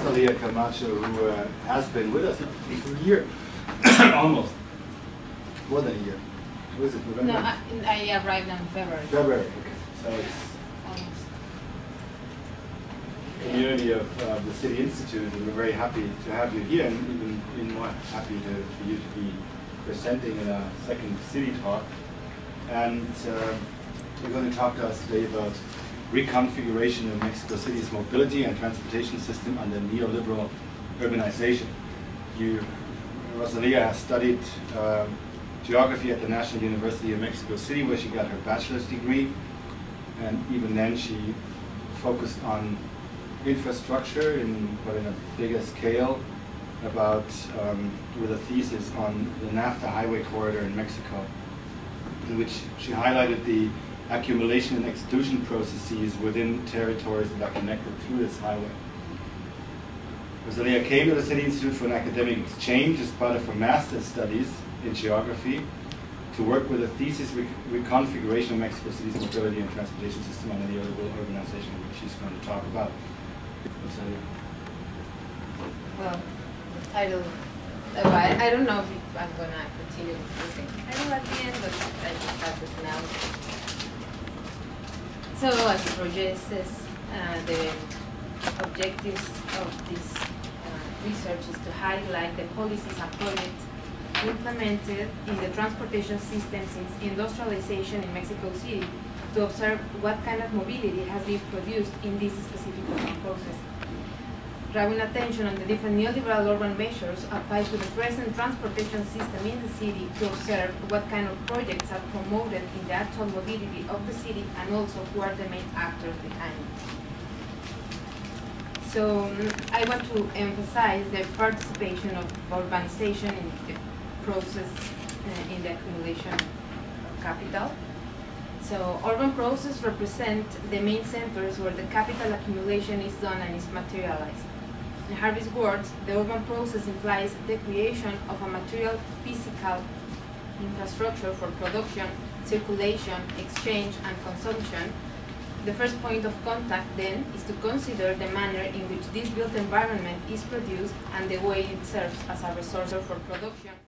Rosalia Camacho, who has been with us for a year, almost, more than a year. Was it November? No, I arrived in February. February, okay. So it's Almost. community of the City Institute, and we're very happy to have you here, and even more happy for you to be presenting in a second city talk. And you're going to talk to us today about reconfiguration of Mexico City's mobility and transportation system under neoliberal urbanization. Rosalia has studied geography at the National University of Mexico City, where she got her bachelor's degree, and even then she focused on infrastructure but in a bigger scale, about with a thesis on the NAFTA highway corridor in Mexico, in which she highlighted the accumulation and exclusion processes within territories that are connected through this highway. Rosalia came to the City Institute for an academic exchange as part of her master's studies in geography to work with a thesis reconfiguration of Mexico City's mobility and transportation system under neoliberal urbanization, which she's going to talk about. Rosalia. Well, the title, I don't know if I'm going to continue with the title at the end, but I just have this now. So, as the project says, the objectives of this research is to highlight the policies and projects implemented in the transportation system since industrialization in Mexico City, to observe what kind of mobility has been produced in this specific process. Drawing attention on the different neoliberal urban measures applied to the present transportation system in the city, to observe what kind of projects are promoted in the actual mobility of the city, and also who are the main actors behind it. So I want to emphasize the participation of urbanization in the process, in the accumulation of capital. So urban processes represent the main centers where the capital accumulation is done and is materialized. In Harvey's words, the urban process implies the creation of a material physical infrastructure for production, circulation, exchange, and consumption. The first point of contact, then, is to consider the manner in which this built environment is produced and the way it serves as a resource for production.